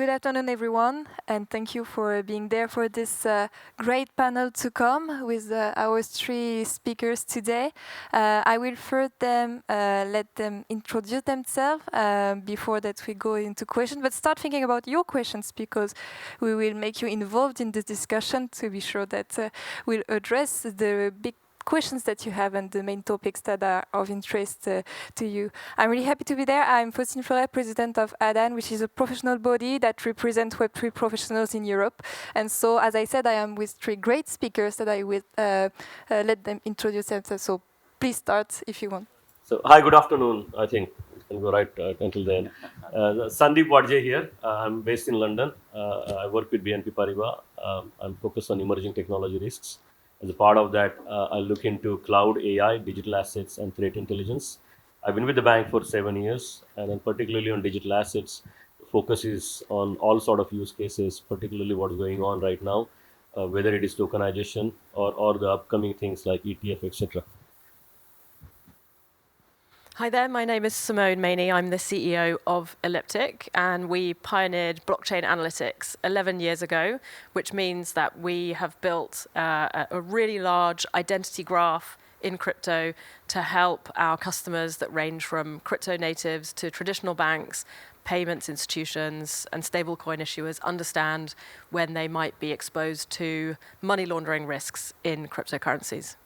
Good afternoon, everyone, and thank you for being there for this great panel to come with our three speakers today. I will first let them introduce themselves before that we go into questions, but start thinking about your questions because we will make you involved in this discussion to be sure that we'll address the big questions that you have and the main topics that are of interest to you. I'm really happy to be there. I'm Faustine Fleuret, president of Adan, which is a professional body that represents Web3 professionals in Europe. And so, as I said, I am with three great speakers that I will let them introduce themselves. So please start if you want. So, hi, good afternoon. I think we can go right until then. Sandip Wadje here. I'm based in London. I work with BNP Paribas. I'm focused on emerging technology risks. As a part of that, I look into cloud AI, digital assets, and threat intelligence. I've been with the bank for 7 years, and then particularly on digital assets, the focus is on all sort of use cases, particularly what's going on right now, whether it is tokenization or the upcoming things like ETF, etc. Hi there, my name is Simone Maini. I'm the CEO of Elliptic, and we pioneered blockchain analytics 11 years ago, which means that we have built a really large identity graph in crypto to help our customers that range from crypto natives to traditional banks, payments institutions, and stablecoin issuers understand when they might be exposed to money laundering risks in cryptocurrencies.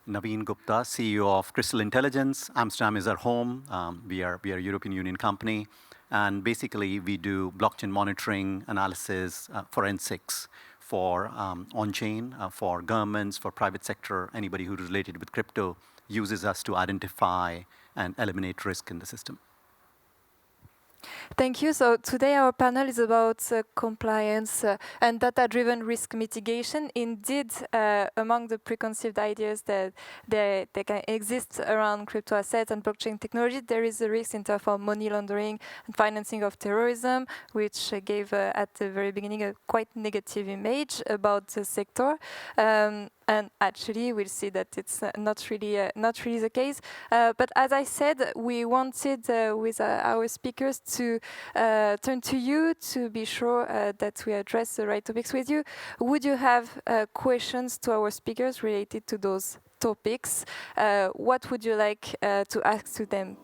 Navin, Gupta, CEO of Crystal Intelligence. Amsterdam is our home. We are a European Union company. And basically, we do blockchain monitoring, analysis, forensics for on-chain, for governments, for private sector. Anybody who's related with crypto uses us to identify and eliminate risk in the system. Thank you. So today our panel is about compliance and data-driven risk mitigation. Indeed, among the preconceived ideas that they can exist around crypto assets and blockchain technology, there is a risk in terms of money laundering and financing of terrorism, which gave at the very beginning a quite negative image about the sector. And actually, we'll see that it's not really the case. But as I said, we wanted with our speakers to turn to you to be sure that we address the right topics with you. Would you have questions to our speakers related to those topics? What would you like to ask to them?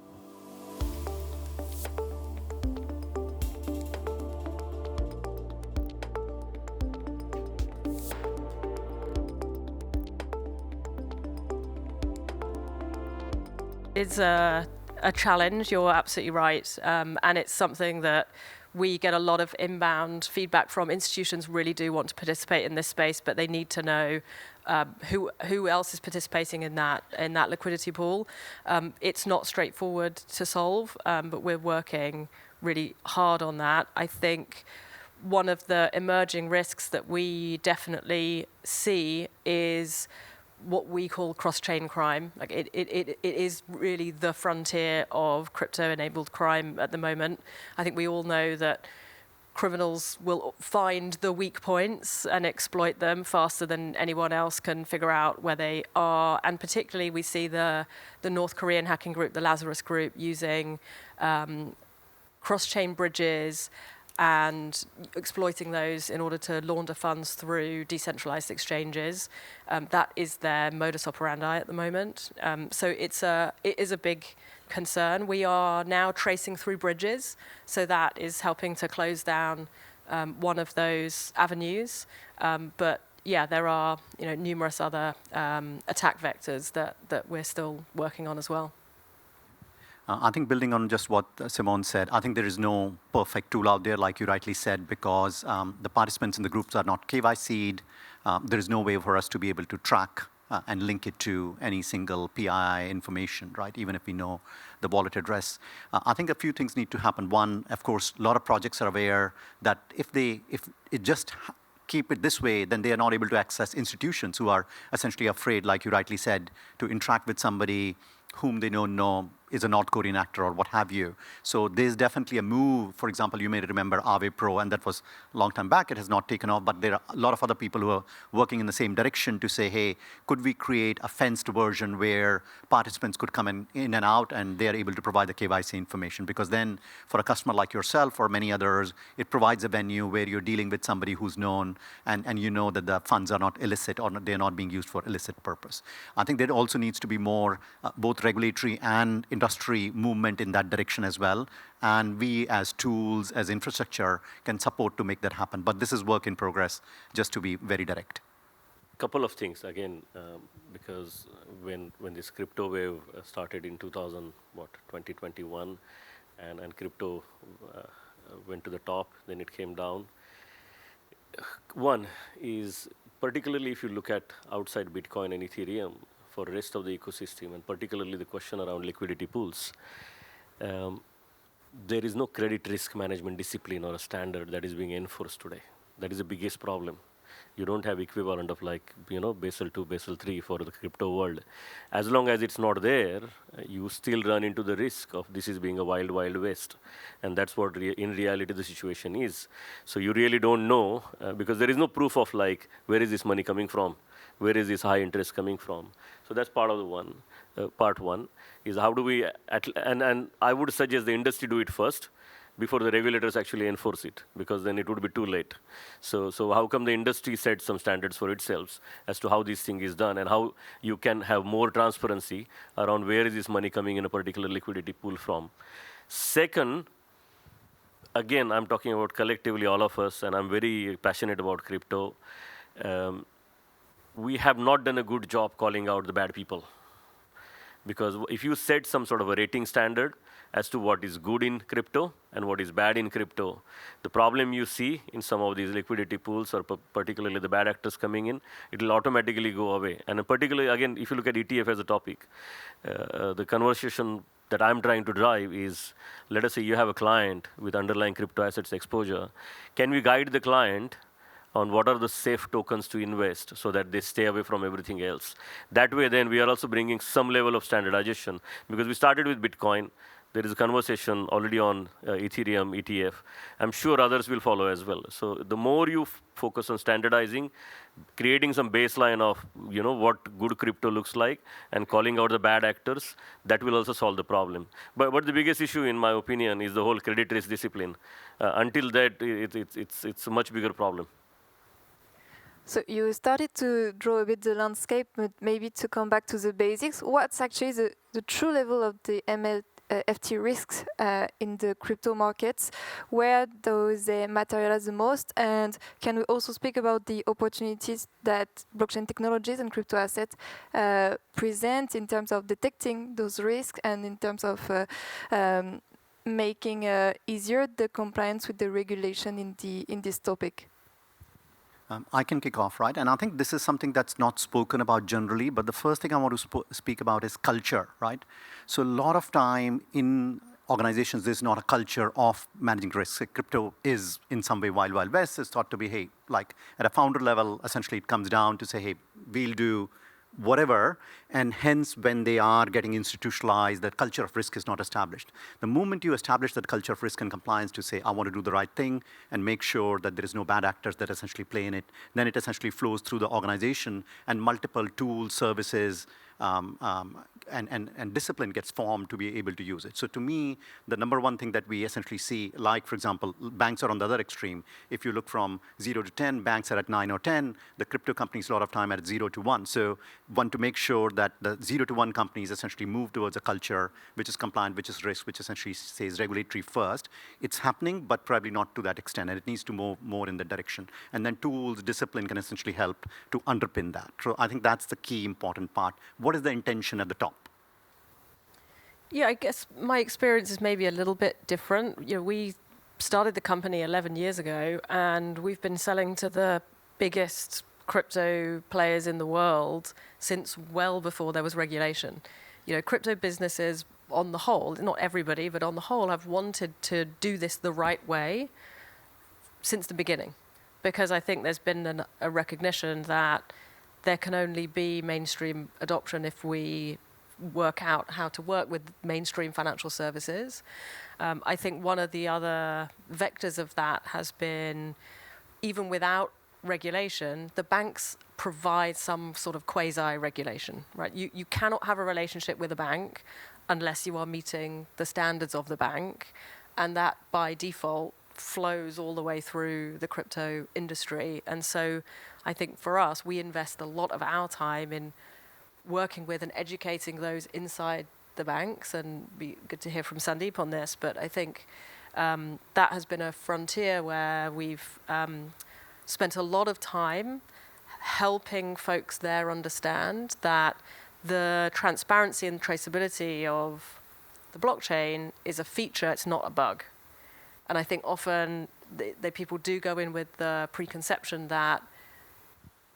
It's a challenge, you're absolutely right. And it's something that we get a lot of inbound feedback from. Institutions really do want to participate in this space, but they need to know who else is participating in that liquidity pool. It's not straightforward to solve, but we're working really hard on that. I think one of the emerging risks that we definitely see is what we call cross-chain crime. Like it is really the frontier of crypto-enabled crime at the moment. I think we all know that criminals will find the weak points and exploit them faster than anyone else can figure out where they are. And particularly we see the North Korean hacking group, the Lazarus group, using cross-chain bridges and exploiting those in order to launder funds through decentralized exchanges. That is their modus operandi at the moment. So it is a big concern. We are now tracing through bridges, so that is helping to close down one of those avenues. But yeah, there are numerous other attack vectors that we're still working on as well. I think building on just what Simone said, I think there is no perfect tool out there, like you rightly said, because the participants in the groups are not KYC'd. There is no way for us to be able to track and link it to any single PII information, right? Even if we know the wallet address. I think a few things need to happen. One, of course, a lot of projects are aware that if it just keep it this way, then they are not able to access institutions who are essentially afraid, like you rightly said, to interact with somebody whom they don't know is a North Korean actor or what have you. So there's definitely a move. For example, you may remember Aave Pro, and that was a long time back. It has not taken off, but there are a lot of other people who are working in the same direction to say, hey, could we create a fenced version where participants could come in and out and they are able to provide the KYC information? Because then for a customer like yourself or many others, it provides a venue where you're dealing with somebody who's known and you know that the funds are not illicit or they're not being used for illicit purpose. I think there also needs to be more both regulatory and industry movement in that direction as well. And we as tools, as infrastructure, can support to make that happen. But this is work in progress, just to be very direct. Couple of things, again, because when this crypto wave started in 2021, and crypto went to the top, then it came down. One is, particularly if you look at outside Bitcoin and Ethereum, for the rest of the ecosystem, and particularly the question around liquidity pools, there is no credit risk management discipline or a standard that is being enforced today. That is the biggest problem. You don't have equivalent of Basel II, Basel III for the crypto world. As long as it's not there, you still run into the risk of this is being a wild, wild west. And that's what in reality the situation is. So you really don't know, because there is no proof of where is this money coming from? Where is this high interest coming from? So that's part of the one. Part one is how do we, and I would suggest the industry do it first, before the regulators actually enforce it, because then it would be too late. So how come the industry set some standards for itself as to how this thing is done and how you can have more transparency around where is this money coming in a particular liquidity pool from. Second, again, I'm talking about collectively all of us, and I'm very passionate about crypto. We have not done a good job calling out the bad people. Because if you set some sort of a rating standard as to what is good in crypto and what is bad in crypto, the problem you see in some of these liquidity pools, or particularly the bad actors coming in, it will automatically go away. And particularly, again, if you look at ETF as a topic, the conversation that I'm trying to drive is, let us say you have a client with underlying crypto assets exposure. Can we guide the client on what are the safe tokens to invest so that they stay away from everything else? That way, then, we are also bringing some level of standardization. Because we started with Bitcoin. There is a conversation already on Ethereum, ETF. I'm sure others will follow as well. So the more you focus on standardizing, creating some baseline of what good crypto looks like, and calling out the bad actors, that will also solve the problem. But the biggest issue, in my opinion, is the whole credit risk discipline. Until that, it's a much bigger problem. So you started to draw a bit the landscape, but maybe to come back to the basics, what's actually the true level of the FT risks in the crypto markets? Where those they materialize the most? And can we also speak about the opportunities that blockchain technologies and crypto assets present in terms of detecting those risks and in terms of making easier the compliance with the regulation in this topic? I can kick off, right? And I think this is something that's not spoken about generally, but the first thing I want to speak about is culture, right? So a lot of time in organizations, there's not a culture of managing risk. Crypto is in some way wild, wild west. It's thought to be, hey, at a founder level, essentially it comes down to say, hey, we'll do whatever, and hence when they are getting institutionalized, that culture of risk is not established. The moment you establish that culture of risk and compliance to say, I want to do the right thing and make sure that there is no bad actors that essentially play in it, then it essentially flows through the organization, and multiple tools, services, and discipline gets formed to be able to use it. So to me, the number one thing that we essentially see, for example, banks are on the other extreme. If you look from 0 to 10, banks are at 9 or 10. The crypto companies a lot of time are at 0 to 1. So want to make sure that the 0 to 1 companies essentially move towards a culture which is compliant, which is risk, which essentially says regulatory first. It's happening, but probably not to that extent, and it needs to move more in that direction. And then tools, discipline can essentially help to underpin that. So I think that's the key important part. What is the intention at the top? Yeah, I guess my experience is maybe a little bit different. We started the company 11 years ago, and we've been selling to the biggest crypto players in the world since well before there was regulation. Crypto businesses on the whole, not everybody, but on the whole, have wanted to do this the right way since the beginning. Because I think there's been a recognition that there can only be mainstream adoption if we work out how to work with mainstream financial services. I think one of the other vectors of that has been, even without regulation, the banks provide some sort of quasi-regulation, right? You cannot have a relationship with a bank unless you are meeting the standards of the bank, and that by default flows all the way through the crypto industry. And so I think for us, we invest a lot of our time in working with and educating those inside the banks, and be good to hear from Sandip on this, but I think that has been a frontier where we've spent a lot of time helping folks there understand that the transparency and traceability of the blockchain is a feature, it's not a bug. And I think often people do go in with the preconception that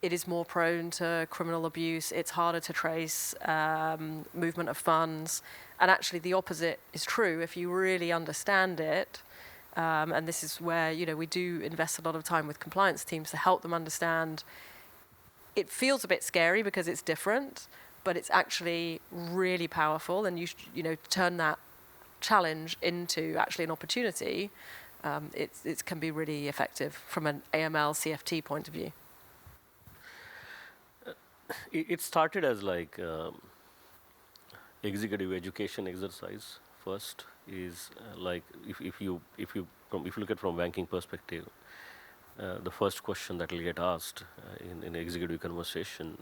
it is more prone to criminal abuse, it's harder to trace movement of funds. And actually the opposite is true if you really understand it. And this is where, we do invest a lot of time with compliance teams to help them understand. It feels a bit scary because it's different, but it's actually really powerful, and you turn that challenge into actually an opportunity. It can be really effective from an AML CFT point of view. It started as like executive education exercise. First is like if you look at from banking perspective, the first question that will get asked in executive conversation: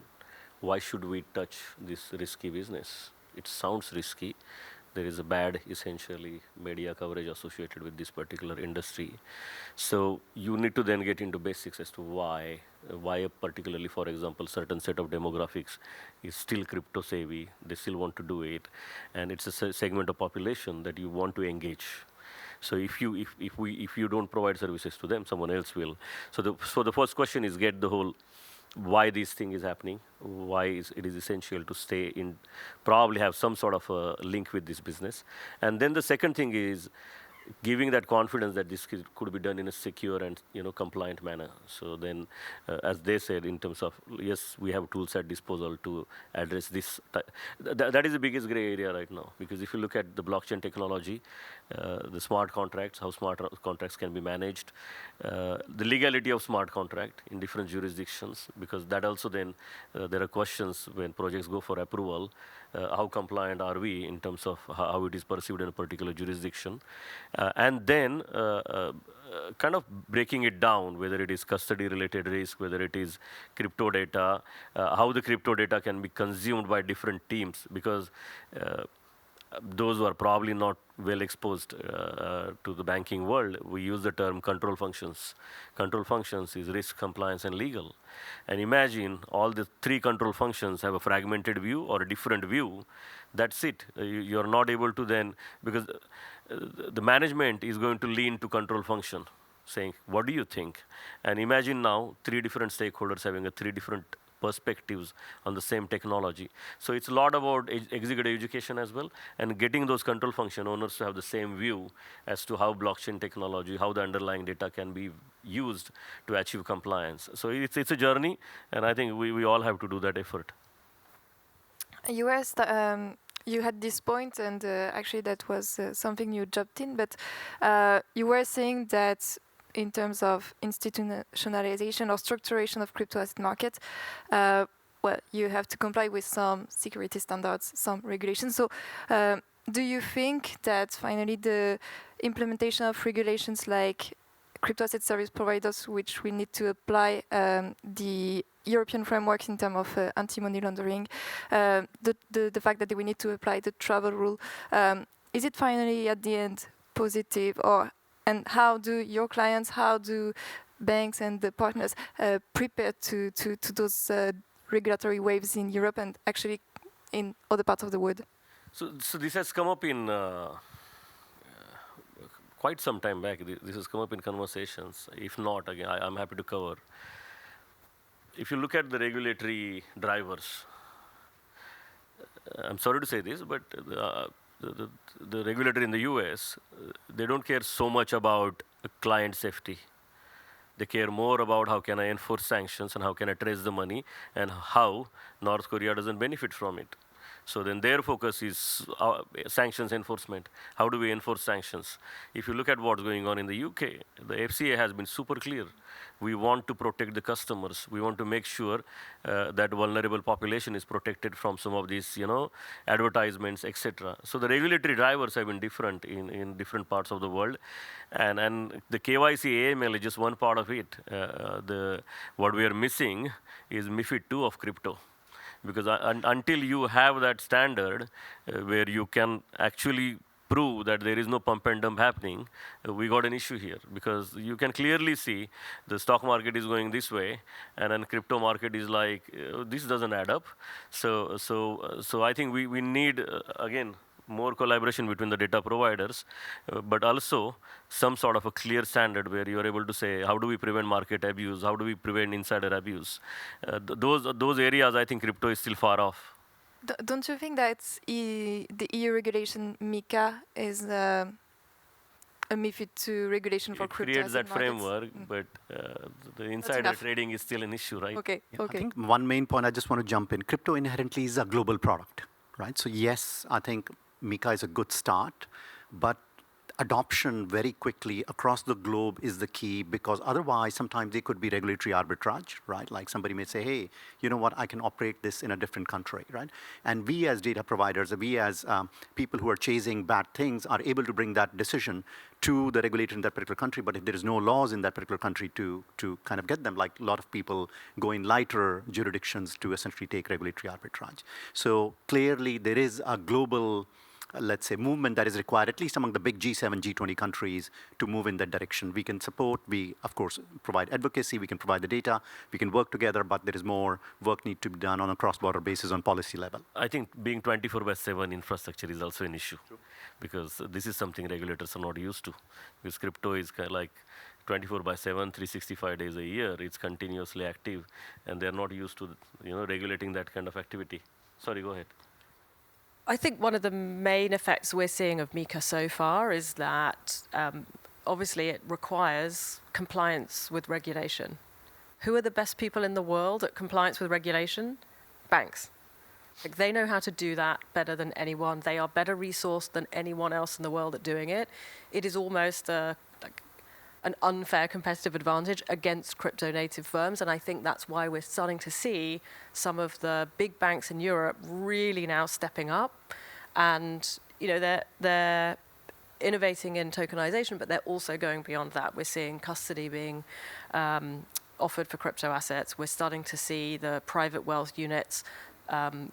why should we touch this risky business? It sounds risky. There is a bad, essentially, media coverage associated with this particular industry. So you need to then get into basics as to why particularly, for example, certain set of demographics is still crypto savvy, they still want to do it, and it's a segment of population that you want to engage. So if you don't provide services to them, someone else will. So the first question is get the whole why this thing is happening, why it is essential to stay in, probably have some sort of a link with this business. And then the second thing is giving that confidence that this could be done in a secure and compliant manner. So then, as they said, in terms of, yes, we have tools at disposal to address this. That is the biggest gray area right now, because if you look at the blockchain technology, the smart contracts, how smart contracts can be managed, the legality of smart contract in different jurisdictions, because that also then there are questions when projects go for approval. How compliant are we in terms of how it is perceived in a particular jurisdiction, and then kind of breaking it down, whether it is custody-related risk, whether it is crypto data, how the crypto data can be consumed by different teams, because those who are probably not well exposed to the banking world, we use the term control functions. Control functions is risk, compliance, and legal. And imagine all the three control functions have a fragmented view or a different view. That's it. You're not able to then, because the management is going to lean to control function, saying, what do you think? And imagine now three different stakeholders having a three different perspectives on the same technology. So it's a lot about executive education as well, and getting those control function owners to have the same view as to how blockchain technology, how the underlying data can be used to achieve compliance. So it's a journey, and I think we all have to do that effort. You had this point, and actually that was something you jumped in, but you were saying that in terms of institutionalization or structuration of crypto asset market, you have to comply with some security standards, some regulations. So do you think that finally the implementation of regulations like crypto asset service providers, which will need to apply the European frameworks in terms of anti-money laundering, the fact that we need to apply the travel rule, is it finally at the end positive, and how do your clients, how do banks and the partners prepare to those regulatory waves in Europe and actually in other parts of the world? So this has come up in quite some time back. This has come up in conversations. If not, again, I'm happy to cover. If you look at the regulatory drivers, I'm sorry to say this, but the regulator in the US, they don't care so much about client safety. They care more about how can I enforce sanctions and how can I trace the money and how North Korea doesn't benefit from it. So then their focus is sanctions enforcement. How do we enforce sanctions? If you look at what's going on in the UK, the FCA has been super clear. We want to protect the customers. We want to make sure that vulnerable population is protected from some of these, advertisements, etc. So the regulatory drivers have been different in different parts of the world. And the KYC AML is just one part of it. What we are missing is MiFID II of crypto. Because until you have that standard where you can actually prove that there is no pump and dump happening, we got an issue here. Because you can clearly see the stock market is going this way, and then crypto market is like, this doesn't add up. So I think we need, again, more collaboration between the data providers, but also some sort of a clear standard where you're able to say, how do we prevent market abuse? How do we prevent insider abuse? Those areas, I think crypto is still far off. Don't you think that the EU regulation MiCA is a MiFID II regulation for crypto? It creates that framework, but the insider trading is still an issue, right? Okay. I think one main point I just want to jump in. Crypto inherently is a global product, right? So yes, I think MiCA is a good start, but adoption very quickly across the globe is the key, because otherwise sometimes there could be regulatory arbitrage, right? Like somebody may say, hey, you know what, I can operate this in a different country, right? And we as data providers, we as people who are chasing bad things are able to bring that decision to the regulator in that particular country. But if there is no laws in that particular country to kind of get them, like a lot of people go in lighter jurisdictions to essentially take regulatory arbitrage. So clearly there is a global, let's say, movement that is required, at least among the big G7, G20 countries, to move in that direction. We can support, we, of course, provide advocacy, we can provide the data, we can work together, but there is more work need to be done on a cross-border basis on policy level. I think being 24/7 infrastructure is also an issue. True. Because this is something regulators are not used to. Because crypto is kind of like 24/7, 365 days a year, it's continuously active, and they're not used to, regulating that kind of activity. Sorry, go ahead. I think one of the main effects we're seeing of MiCA so far is that obviously it requires compliance with regulation. Who are the best people in the world at compliance with regulation? Banks. Like, they know how to do that better than anyone. They are better resourced than anyone else in the world at doing it. It is almost an unfair competitive advantage against crypto native firms. And I think that's why we're starting to see some of the big banks in Europe really now stepping up. And they're innovating in tokenization, but they're also going beyond that. We're seeing custody being offered for crypto assets. We're starting to see the private wealth units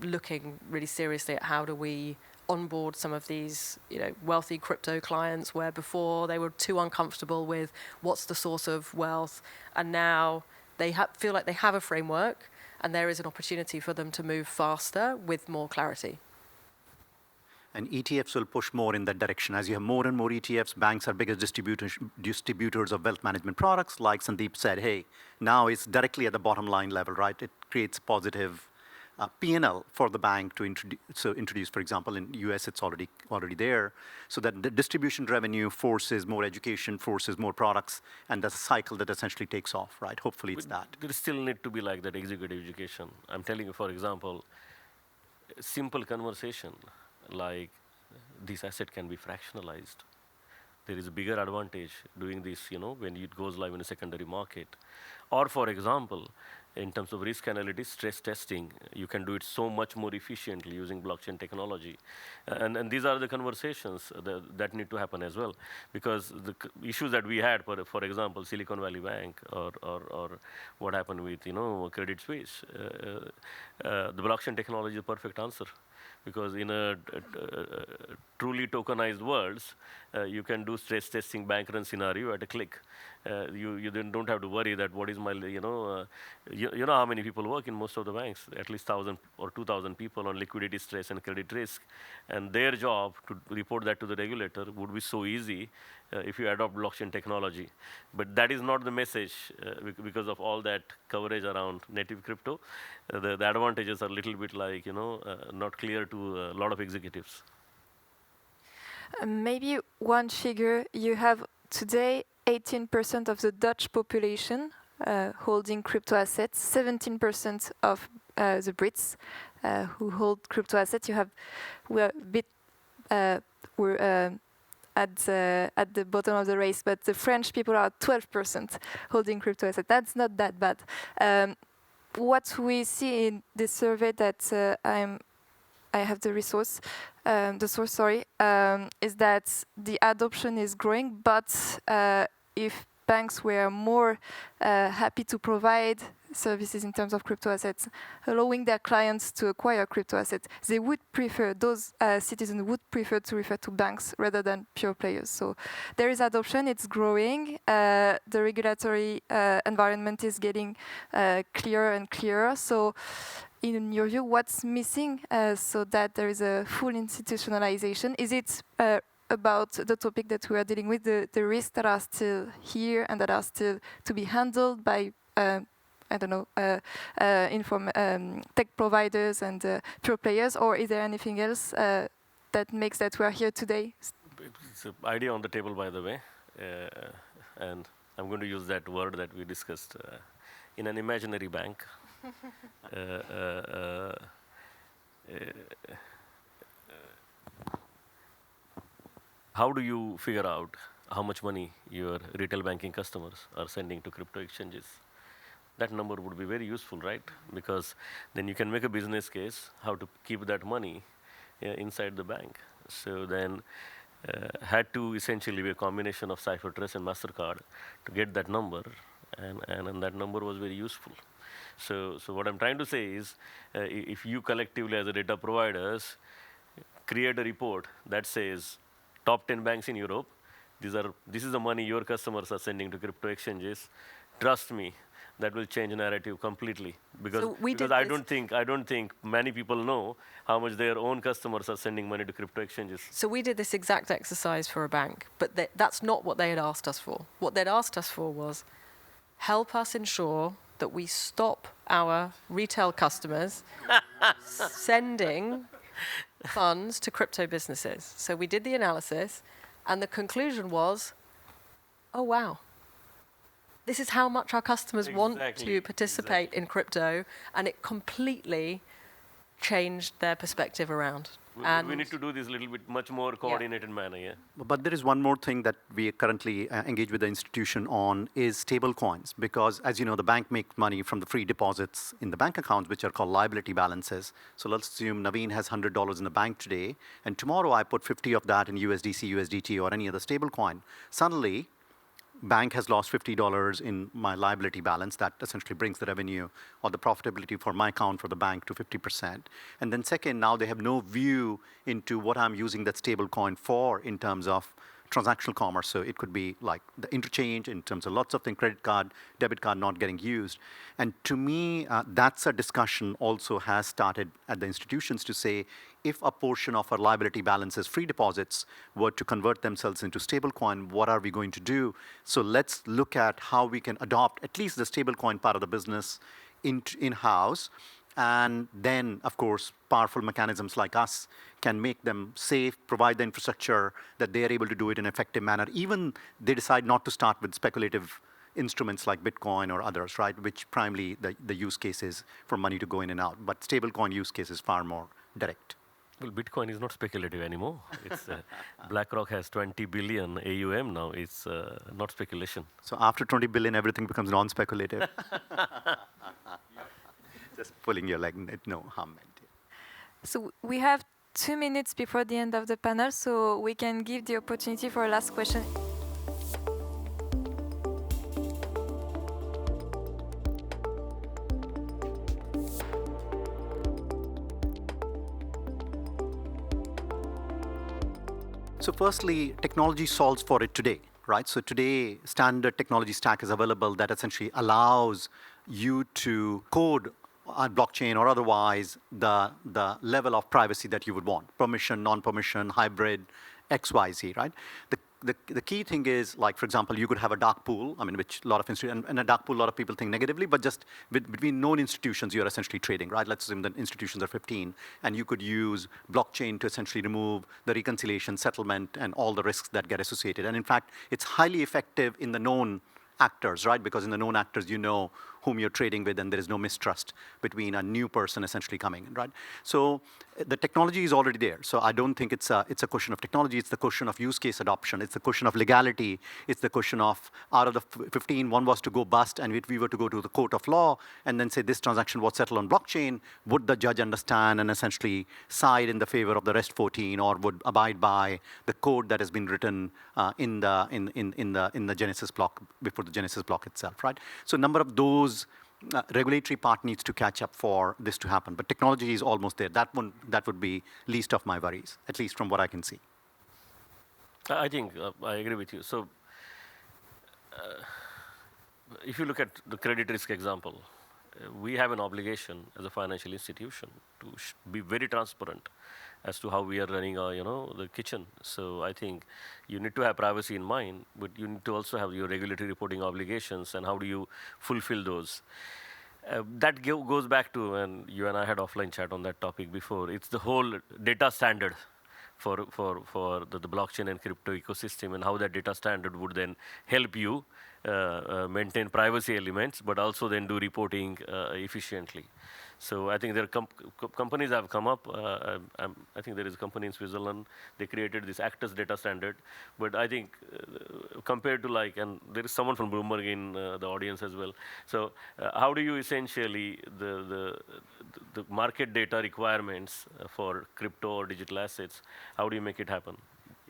looking really seriously at how do we onboard some of these, wealthy crypto clients, where before they were too uncomfortable with what's the source of wealth, and now they feel like they have a framework, and there is an opportunity for them to move faster with more clarity. And ETFs will push more in that direction. As you have more and more ETFs, banks are biggest distributors of wealth management products. Like Sandip said, hey, now it's directly at the bottom line level, right? It creates positive P&L for the bank to introduce, for example, in US it's already there, so that the distribution revenue forces more education, forces more products, and that's a cycle that essentially takes off, right? Hopefully it's that. There still need to be like that executive education. I'm telling you, for example, simple conversation like this asset can be fractionalized. There is a bigger advantage doing this, when it goes live in a secondary market. Or for example, in terms of risk analytics, stress testing, you can do it so much more efficiently using blockchain technology. And these are the conversations that need to happen as well. Because the issues that we had, for example, Silicon Valley Bank or what happened with, Credit Suisse, the blockchain technology is a perfect answer. Because in a truly tokenized worlds, you can do stress testing bank run scenario at a click. You then don't have to worry that what is my, you know how many people work in most of the banks, at least 1,000 or 2,000 people on liquidity stress and credit risk. And their job to report that to the regulator would be so easy if you adopt blockchain technology. But that is not the message because of all that coverage around native crypto. The advantages are a little bit like, not clear to a lot of executives. Maybe one figure, you have today 18% of the Dutch population holding crypto assets, 17% of the Brits who hold crypto assets. We're a bit at the bottom of the race, but the French people are 12% holding crypto assets. That's not that bad. What we see in this survey that I have the source, is that the adoption is growing, but if banks were more happy to provide services in terms of crypto assets, allowing their clients to acquire crypto assets, they would prefer, those citizens would prefer to refer to banks rather than pure players. So there is adoption, it's growing. The regulatory environment is getting clearer and clearer. So in your view, what's missing so that there is a full institutionalization? Is it about the topic that we are dealing with, the risks that are still here and that are still to be handled by, tech providers and pure players, or is there anything else that makes that we are here today? It's an idea on the table, by the way, and I'm going to use that word that we discussed in an imaginary bank. How do you figure out how much money your retail banking customers are sending to crypto exchanges? That number would be very useful, right? Because then you can make a business case how to keep that money inside the bank. So then had to essentially be a combination of CipherTrace and MasterCard to get that number, and that number was very useful. So what I'm trying to say is, if you collectively as a data providers create a report that says top 10 banks in Europe, this is the money your customers are sending to crypto exchanges, trust me, that will change narrative completely, because I don't think many people know how much their own customers are sending money to crypto exchanges. So we did this exact exercise for a bank, but that's not what they had asked us for. What they'd asked us for was help us ensure that we stop our retail customers sending funds to crypto businesses. So we did the analysis, and the conclusion was, oh wow, this is how much our customers want to participate in crypto, and it completely changed their perspective around. We need to do this a little bit much more coordinated manner, yeah. But there is one more thing that we are currently engaged with the institution on is stable coins, because as you know, the bank makes money from the free deposits in the bank accounts, which are called liability balances. So let's assume Navin has $100 in the bank today, and tomorrow I put 50 of that in USDC, USDT, or any other stable coin. Suddenly, bank has lost $50 in my liability balance. That essentially brings the revenue or the profitability for my account for the bank to 50%. And then second, now they have no view into what I'm using that stable coin for in terms of transactional commerce. So it could be like the interchange in terms of lots of things, credit card, debit card not getting used. And to me, that's a discussion also has started at the institutions to say, if a portion of our liability balances, free deposits, were to convert themselves into stablecoin, what are we going to do? So let's look at how we can adopt at least the stablecoin part of the business in-house. And then, of course, powerful mechanisms like us can make them safe, provide the infrastructure that they are able to do it in an effective manner. Even they decide not to start with speculative instruments like Bitcoin or others, right? Which primarily the use case is for money to go in and out. But stablecoin use case is far more direct. Well, Bitcoin is not speculative anymore. It's BlackRock has 20 billion AUM now. It's not speculation. So after 20 billion, everything becomes non-speculative. Just pulling your leg, no harm meant. So we have 2 minutes before the end of the panel, so we can give the opportunity for a last question. So firstly, technology solves for it today, right? So today, standard technology stack is available that essentially allows you to code on blockchain or otherwise the level of privacy that you would want. Permission, non-permission, hybrid, XYZ, right? The key thing is, like, for example, you could have a dark pool, I mean, which a lot of institutions, and a dark pool, a lot of people think negatively, but just between known institutions, you're essentially trading, right? Let's assume that institutions are 15, and you could use blockchain to essentially remove the reconciliation, settlement, and all the risks that get associated. And in fact, it's highly effective in the known actors, right? Because in the known actors, you know whom you're trading with, and there is no mistrust between a new person essentially coming in, right? So the technology is already there. So I don't think it's a question of technology. It's the question of use case adoption. It's the question of legality. It's the question of, out of the 15, one was to go bust, and if we were to go to the court of law and then say this transaction was settled on blockchain, would the judge understand and essentially side in the favor of the rest 14, or would abide by the code that has been written in the Genesis block, before the Genesis block itself, right? So a number of those regulatory part needs to catch up for this to happen. But technology is almost there. That would be least of my worries, at least from what I can see. I think I agree with you. So if you look at the credit risk example, we have an obligation as a financial institution to be very transparent as to how we are running our, the kitchen. So I think you need to have privacy in mind, but you need to also have your regulatory reporting obligations, and how do you fulfill those? That goes back to, and you and I had offline chat on that topic before, it's the whole data standard for the blockchain and crypto ecosystem, and how that data standard would then help you maintain privacy elements, but also then do reporting efficiently. So I think there are companies have come up. I think there is a company in Switzerland. They created this Actus data standard. But I think compared to and there is someone from Bloomberg in the audience as well. So how do you essentially the market data requirements for crypto or digital assets? How do you make it happen?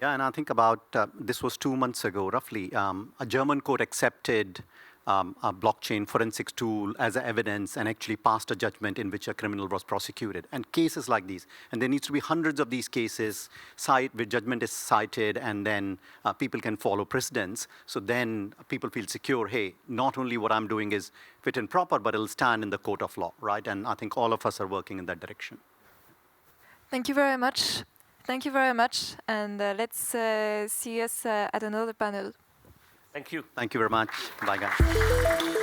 Yeah, and I think about, this was 2 months ago, roughly, a German court accepted a blockchain forensics tool as evidence and actually passed a judgment in which a criminal was prosecuted. And cases like these, and there needs to be hundreds of these cases where judgment is cited, and then people can follow precedents. So then people feel secure, hey, not only what I'm doing is fit and proper, but it'll stand in the court of law, right? And I think all of us are working in that direction. Thank you very much. Thank you very much. And let's see us at another panel. Thank you. Thank you very much. Bye, guys.